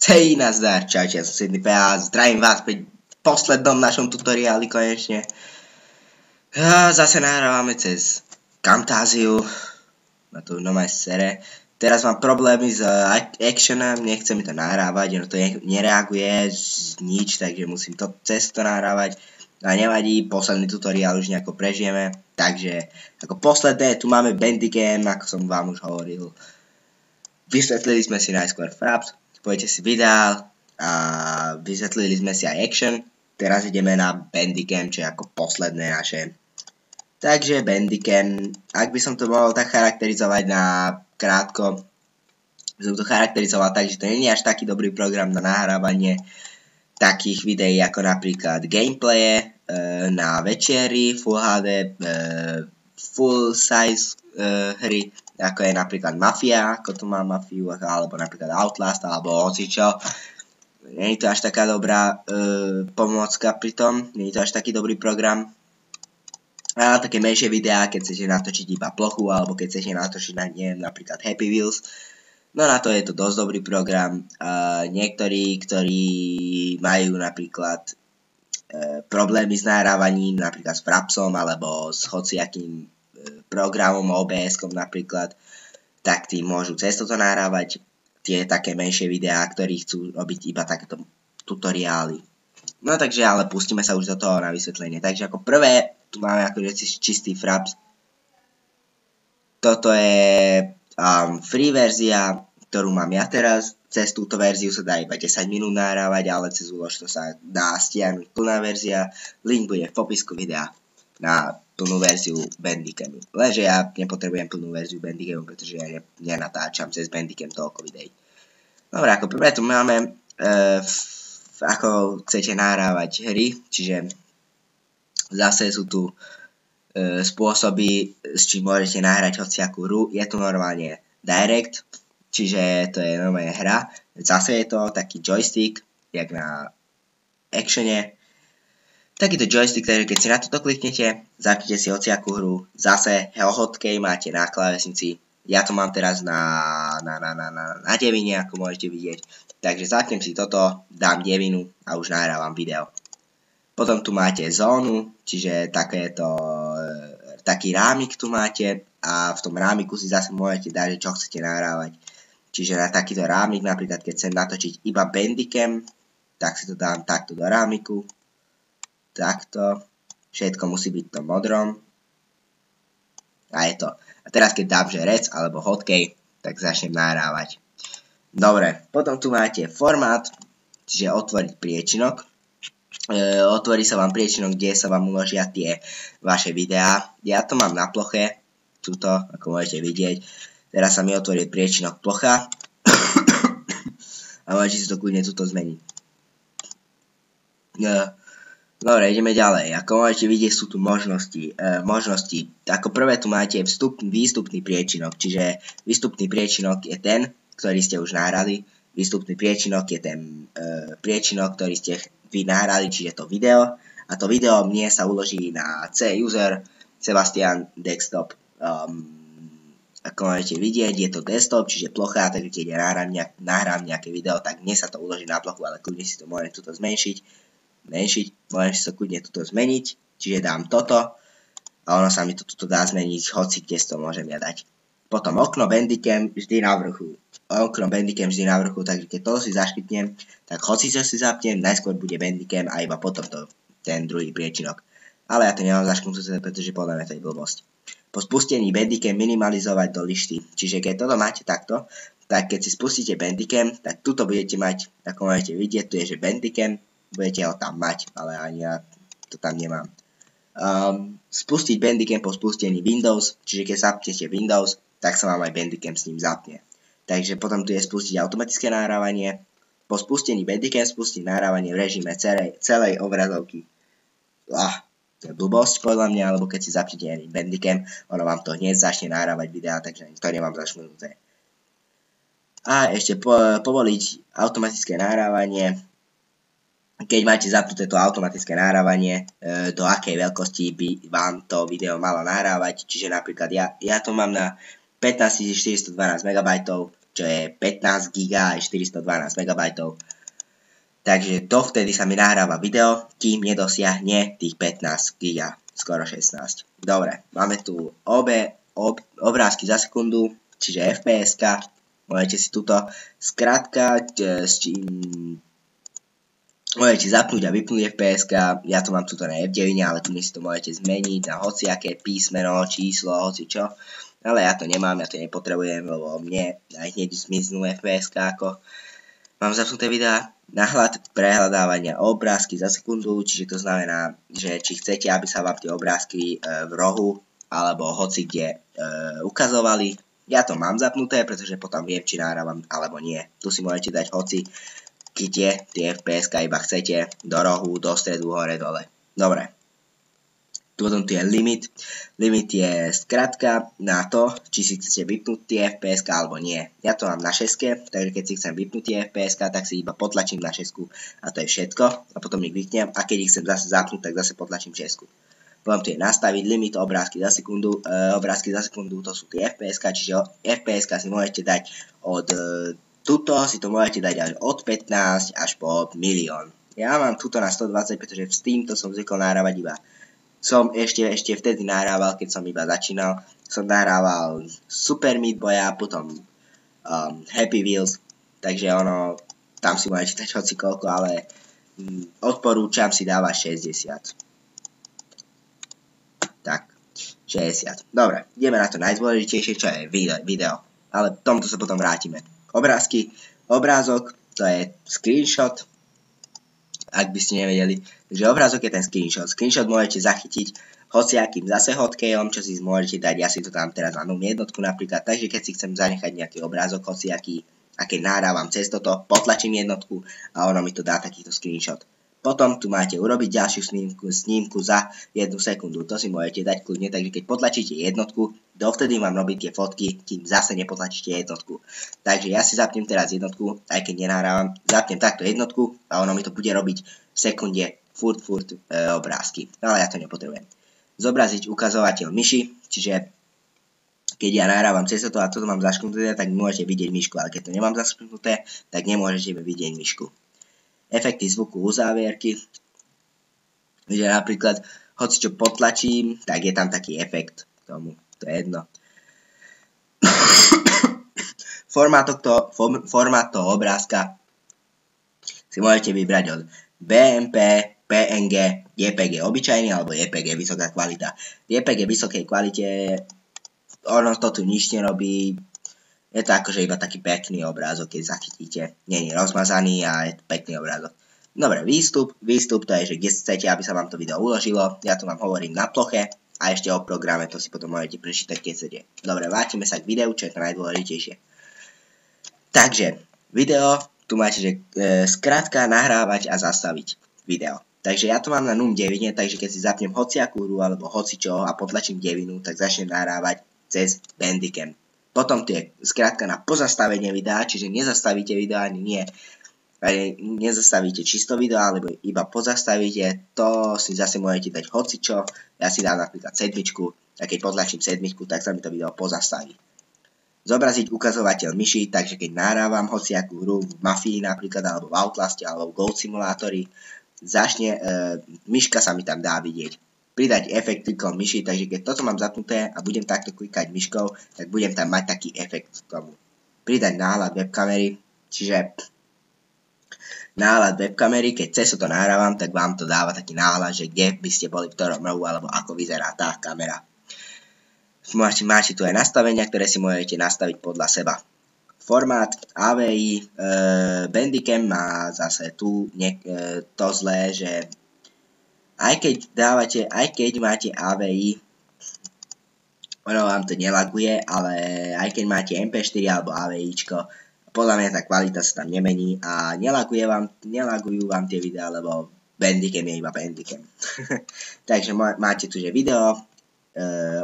Hej, nazdar, čaute, ja som Sydney PA, zdravím vás pri poslednom našom tutoriáli konečne. Zase nahrávame cez Camtasiu, na to nové sere. Teraz mám problémy s actionom, nechce mi to nahrávať, ono to nereaguje nič, takže musím to cez to nahrávať. A nevadí, posledný tutoriál už nejako prežijeme, takže ako posledné tu máme Bandicam, ako som vám už hovoril. Vysvetlili sme si najskôr Fraps, spojite si videa a vysvetlili sme si aj action. Teraz ideme na Bandicam, čo je ako posledné naše. Takže Bandicam, ak by som to mohol tak charakterizovať na krátko, som to charakterizoval tak, že to nie je až taký dobrý program na nahrávanie takých videí ako napríklad gameplaye na večeri, Full HD, full size hry, ako je napríklad Mafia, ako tu má Mafiu, alebo napríklad Outlast, alebo hocičo. Nie je to až taká dobrá pomôcka pri tom, nie je to až taký dobrý program. A také menšie videá, keď chcete natočiť iba plochu, alebo keď chcete natočiť na napríklad Happy Wheels, no na to je to dosť dobrý program. Niektorí, ktorí majú napríklad problémy s nahrávaním, napríklad s Frapsom, alebo s hociakým programom OBS-kom napríklad, tak tí môžu cez toto nahrávať tie také menšie videá, ktorí chcú robiť iba takéto tutoriály. No takže, ale pustíme sa už do toho na vysvetlenie. Takže ako prvé, tu máme akože čistý Fraps. Toto je free verzia, ktorú mám ja teraz. Cez túto verziu sa dá iba 10 minút nahrávať, ale cez úlož to sa dá stiahnuť plná verzia. Link bude v popisku videa na plnú verziu Bandicamu. Lenže ja nepotrebujem plnú verziu Bandicamu, pretože ja nenatáčam cez Bandicam toľko videí. Dobre, ako prvé tu máme ako chcete nahrávať hry, čiže zase sú tu spôsoby, s čím môžete nahrať hociakú hru. Je tu normálne direct, čiže to je normálne hra. Zase je to taký joystick, jak na actione. Takýto joystick, takže keď si na toto kliknete, zapnite si hociakú hru. Zase hotkey máte na klávesnici. Ja to mám teraz na devine, ako môžete vidieť. Takže zapnem si toto, dám devinu a už nahrávam video. Potom tu máte zónu, čiže taký rámik tu máte a v tom rámiku si zase môžete dať, čo chcete nahrávať. Čiže na takýto rámik, napríklad keď chcem natočiť iba Bandicam, tak si to dám takto do rámiku. Takto. Všetko musí byť v tom modrom. A je to. A teraz keď dám, že rec alebo hotkey, tak začnem nahrávať. Dobre, potom tu máte formát, čiže otvoriť priečinok. Otvorí sa vám priečinok, kde sa vám uložia tie vaše videá. Ja to mám na ploche, tuto, ako môžete vidieť. Teraz sa mi otvorí priečinok plocha. A môžete si to kľudne tuto zmeniť. Dobre, ideme ďalej. Ako môžete vidieť, sú tu možnosti. Ako prvé tu máte výstupný priečinok, čiže výstupný priečinok je ten, ktorý ste už nahrali. Výstupný priečinok je ten priečinok, ktorý ste vy nahrali, čiže to video. A to video mne sa uloží na C-user Sebastian Desktop. Ako môžete vidieť, je to desktop, čiže plocha, takže keď nahrám nejaké video, tak mne sa to uloží na plochu, ale kľudne si to môžem tuto zmenšiť, môžem si to kľudne tuto zmeniť, čiže dám toto a ono sa mi to tuto dá zmeniť, hoci kde si to môžem ja dať. Potom okno Bandicam vždy na vrchu. Takže keď to si zaškrtnem, tak hoci čo si zapnem, najskôr bude Bandicam a iba potom ten druhý priečinok. Ale ja to nemám zaškrtnuté, pretože podľa mňa to je blbosť. Po spustení Bandicam minimalizovať do lišty. Čiže keď toto máte takto, tak keď si spustíte Bandicam, tak tuto budete mať, ako môžete vidieť, tu je že Bandicam, budete ho tam mať, ale ani ja to tam nemám. Spustiť Bandicam po spustení Windows, čiže keď zapnete Windows, tak sa vám aj Bandicam s ním zapne. Takže potom tu je spustiť automatické nahrávanie. Po spustení Bandicam spustiť nahrávanie v režime celej obrazovky. To je blbosť podľa mňa, alebo keď si zapnete Bandicam, ono vám to hneď začne nahrávať videá, takže to nemám zašmrnuté. A ešte povoliť automatické nahrávanie. Keď máte zapnuté to automatické nahrávanie, do akej veľkosti by vám to video malo nahrávať. Čiže napríklad ja to mám na 15412 MB, čo je 15 GB a 412 MB. Takže dovtedy sa mi nahráva video, kým nedosiahne tých 15 GB, skoro 16. Dobre, máme tu obrázky za sekundu, čiže FPS-ka. Môžete si tuto skrátkať, môžete zapnúť a vypnúť FPS-ka. Ja to mám tuto na F9, ale tu si to môžete zmeniť na hociaké písmeno, číslo, hocičo. Ale ja to nemám, ja to nepotrebujem, lebo mne aj hneď zmiznú FPS-ka, ako mám zapnuté videá. Náhľad prehľadávania obrázky za sekundu, čiže to znamená, že či chcete, aby sa vám tie obrázky v rohu alebo hoci kde ukazovali. Ja to mám zapnuté, pretože potom viem, či nahrávam alebo nie. Tu si môžete dať hoci kde tie FPS-ka iba chcete, do rohu, do stredu, hore, dole. Dobre. Potom tu je limit. Limit je skratka na to, či si chcete vypnúť tie FPS-ka alebo nie. Ja to mám na 6, takže keď si chcem vypnúť tie FPS-ka, tak si iba potlačím na 6 a to je všetko. A potom ich vypnem a keď ich chcem zase zapnúť, tak zase potlačím 6. Potom tu je nastaviť limit obrázky za sekundu. Obrázky za sekundu to sú tie FPS-ka, čiže FPS-ka si môžete dať od tuto, si to môžete dať aj od 15 až po 1 000 000. Ja mám tuto na 120, pretože v Steam to som zvykol nahrávať iba. Som ešte vtedy nahrával, keď som iba začínal. Som nahrával Super Meat Boya, potom Happy Wheels, takže ono, tam si môžete dať hoci koľko, ale odporúčam si dávať 60. Tak, 60. Dobre, ideme na to najdôležitejšie, čo je video. Ale k tomuto sa potom vrátime. Obrázok, to je screenshot, ak by ste nevedeli. Takže obrázok je ten screenshot. Screenshot môžete zachytiť hociakým zase hotkeyom, čo si môžete dať. Ja si to tam teraz na jednotku napríklad. Takže keď si chcem zanechať nejaký obrázok hociaký, a keď nahrávam cez toto, potlačím jednotku a ono mi to dá takýto screenshot. Potom tu máte urobiť ďalšiu snímku za 1 sekundu. To si môžete dať kľudne, takže keď potlačíte jednotku, dovtedy mám robiť tie fotky, kým zase nepotlačíte jednotku. Takže ja si zapnem teraz jednotku, aj keď nenahrávam, zapnem takto jednotku a ono mi to bude robiť v sekunde furt obrázky. Ale ja to nepotrebujem. Zobraziť ukazovateľ myši, čiže keď ja nahrávam cez toto a toto mám zaškrtnuté, tak môžete vidieť myšku, ale keď to nemám zaškrtnuté, tak nemôžete vidieť myšku. Efekty zvuku uzávierky, že napríklad hoci čo potlačím, tak je tam taký efekt k tomu, to je jedno. Formát toho obrázka si môžete vybrať od BMP, PNG, JPG obyčajný alebo JPG vysoká kvalita. JPG vysokej kvalite, ono to tu nič nerobí. Je to akože iba taký pekný obrázok, keď zachytíte. Nie je rozmazaný a je to pekný obrázok. Dobre, výstup to je, že kde chcete, aby sa vám to video uložilo. Ja tu vám hovorím na ploche a ešte o programe, to si potom môžete prečítať, keď chcete. Dobre, vrátime sa k videu, čo je to najdôležitejšie. Takže, video, tu máte, že skrátka nahrávať a zastaviť video. Takže ja to mám na NUM 9, takže keď si zapnem hociakú hru alebo hocičo a potlačím 9, tak začnem nahrávať cez Bandicam. Potom tu je skrátka na pozastavenie videa, čiže nezastavíte video ani nie. Nezastavíte čisto video, alebo iba pozastavíte. To si zase môžete dať hocičo. Ja si dám napríklad 7 a keď potlačím 7, tak sa mi to video pozastaví. Zobraziť ukazovateľ myši, takže keď nahrávam hociakú hru v Mafii napríklad, alebo v Outlaste, alebo v Goat Simulatori, myška sa mi tam dá vidieť. Pridať efekt klikom myši, takže keď toto mám zapnuté a budem takto klikať myškou, tak budem tam mať taký efekt k tomu. Pridať náhľad webkamery, čiže náhľad webkamery, keď cez to nahrávam, tak vám to dáva taký náhľad, že kde by ste boli v ktorom rohu, alebo ako vyzerá tá kamera. Máte tu aj nastavenia, ktoré si môžete nastaviť podľa seba. Formát AVI, Bandicam má zase tu to zlé, že aj keď máte AVI, ono vám to nelaguje, ale aj keď máte MP4 alebo AVIčko, podľa mňa tá kvalita sa tam nemení a nelagujú vám tie videá, lebo Bandicam je iba Bandicam. Takže máte tu, že video,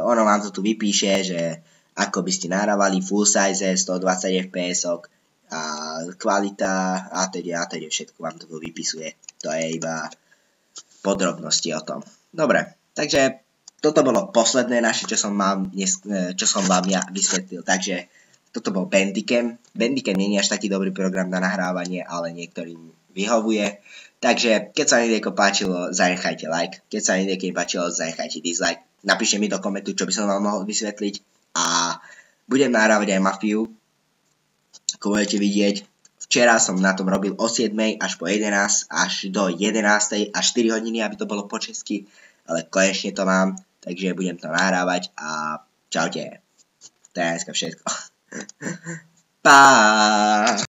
ono vám to tu vypíše, že ako by ste nahrávali full size, 120 fps a kvalita a teda všetko vám to tu vypisuje. To je iba podrobnosti o tom. Dobre, takže toto bolo posledné naše, čo som vám ja vysvetlil. Takže Toto bol Bandicam. Bandicam nie je až taký dobrý program na nahrávanie, ale niektorým vyhovuje. Takže keď sa mi video páčilo, zanechajte like. Keď sa mi video nepáčilo, zanechajte dislike. Napíšte mi do komentu, čo by som vám mohol vysvetliť. A budem nahrávať aj Mafiu. Ako budete vidieť, včera som na tom robil o 7 až po 11, až do 11 až 4 hodiny, aby to bolo po česky. Ale konečne to mám, takže budem to nahrávať a čaute. To je dneska všetko. Pa!